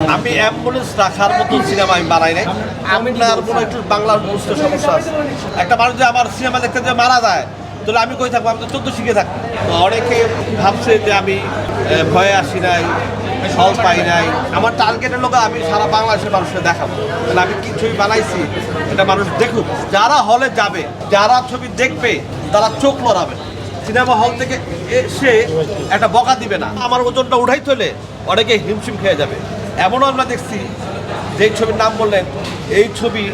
আমি অ্যাম্বুলেন্স রাখার মতো সিনেমা আমি বানাই নাই। আপনার কোনো একটু বাংলার বুঝতে সমস্যা আছে। একটা মানুষ যে আমার সিনেমা দেখতে যে মারা যায়, তাহলে আমি কই থাকবো? আমি তো 14 শিখে থাকবো। অনেকে ভাবছে যে আমি ভয়ে আসি নাই, ফল পাই নাই। আমার টার্গেটের লোক আমি সারা বাংলাদেশের মানুষকে দেখাবো, তাহলে আমি কি ছবি বানাইছি এটা মানুষ দেখুক। যারা হলে যাবে, যারা ছবি দেখবে, তারা চোখ লড়াবে। সিনেমা হল থেকে এসে একটা বকা দিবে না। আমার ওজনটা উঠাই তোলে, অনেকে হিমশিম খেয়ে যাবে। এমনও আমরা দেখছি যেই ছবির নাম বললেন, এই ছবি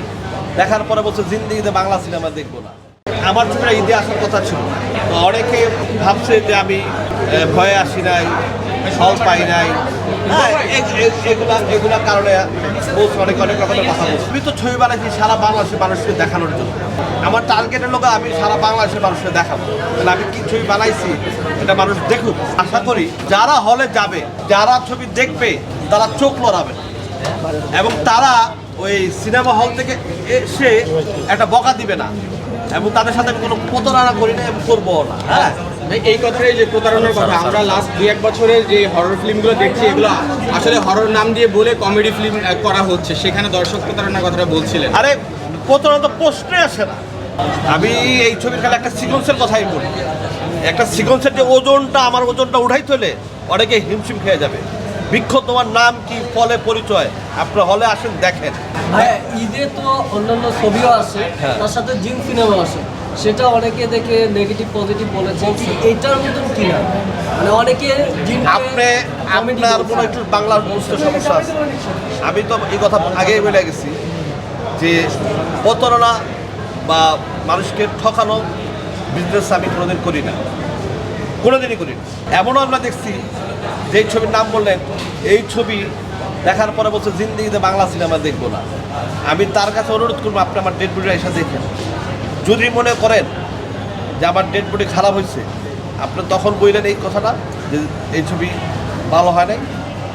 দেখার পরে বলছে জিন্দিগিতে বাংলা সিনেমা দেখবো না। আমার ছবিটা ঈদে আসার কথা ছিল। তো অনেকে ভাবছে যে আমি ভয়ে আসি নাই, ফল পাই নাই। হ্যাঁ, এগুলা কারণে অনেক রকমের কথা বলছি। আমি তো ছবি বানাইছি সারা বাংলাদেশের মানুষকে দেখানোর জন্য। আমার টার্গেটের লোক আমি সারা বাংলাদেশের মানুষকে দেখাবো, তাহলে আমি কি ছবি বানাইছি এটা মানুষ দেখুক। আশা করি যারা হলে যাবে, যারা ছবি দেখবে, তারা চোখ লড়াবে এবং তারা ওই সিনেমা হল থেকে এসে একটা বকা দিবে না এবং তাদের সাথে আমি কোনো প্রতারণা করি না এবং করবো না। হ্যাঁ, এই কথাটাই যে প্রতারণার কথা, আমরা লাস্ট 2-1 বছরের যে হরর ফিল্মগুলো দেখছি, এগুলো আসলে হরর নাম দিয়ে বলে কমেডি ফিল্ম করা হচ্ছে, সেখানে দর্শক প্রতারণার কথাটা বলছিলেন। আরে প্রতারণা তো প্রশ্নে আসে না। আমি এই ছবির খেলা একটা সিকোয়েন্সের কথাই বলি। একটা সিকোয়েন্সের যে ওজনটা, আমার ওজনটা উঠাই তোলে, অনেকে হিমশিম খেয়ে যাবে। বৃক্ষ তোমার নাম কি, ফলে পরিচয়, আপনার হলে আসেন দেখেন। হ্যাঁ, ঈদে তো অন্যান্য ছবিও আছে, তার সাথে জিন সিনেমা আছে, সেটা অনেকে দেখে নেগেটিভ পজিটিভ বলেছে কি এইটার মতন কিনা, মানে অনেকে আপনার কোনো একটু বাংলার বুঝতে সমস্যা আছে। আমি তো এই কথা আগেই বলে গেছি যে প্রতারণা বা মানুষকে ঠকানো বিজনেস আমি কোনোদিন করি না, কোনোদিনই করি না। এমনও আমরা দেখছি যেই ছবির নাম বললেন, এই ছবি দেখার পরে বলছে জিন্দিগিতে বাংলা সিনেমা দেখবো না। আমি তার কাছে অনুরোধ করবো, আপনি আমার ডেড বডিটা এসে দেখেন। যদি মনে করেন যে আমার ডেড বডি খারাপ হয়েছে, আপনি তখন বললেন এই কথাটা যে এই ছবি ভালো হয় নাই,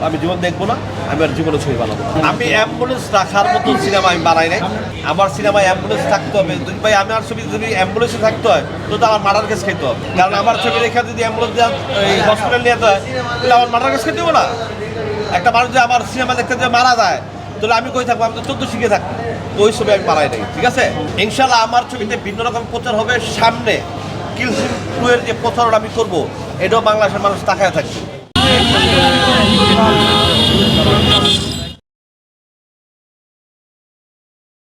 আমি জীবন দেখবো না, আমি আর জীবনে ছবি বানাবো। আমি অ্যাম্বুলেন্স রাখার মতো সিনেমা আমি বানাই নাই। আমার সিনেমায় অ্যাম্বুলেন্স থাকতে হবে। যদি ভাই আমার ছবি যদি অ্যাম্বুলেন্সে থাকতে হয়, তো আমার মার্ডার কেস খেতে হবে। কারণ আমার ছবি রেখে যদি অ্যাম্বুলেন্স হসপিটাল নিয়ে যেতে হয়, তাহলে আমার মার্ডার কেস খেতে হবে না। একটা মানুষ যে আমার সিনেমা দেখতে যে মারা যায়, তাহলে আমি কই থাকবো? আমি তো 14 শিখে থাকবো। তো ওই ছবি আমি বানাই নাই, ঠিক আছে? ইনশাল্লাহ আমার ছবিতে ভিন্ন রকম প্রচার হবে। সামনে কিল সিন 2 এর যে প্রচারটা আমি করবো, এটাও বাংলাদেশের মানুষ তাকায় থাকবে।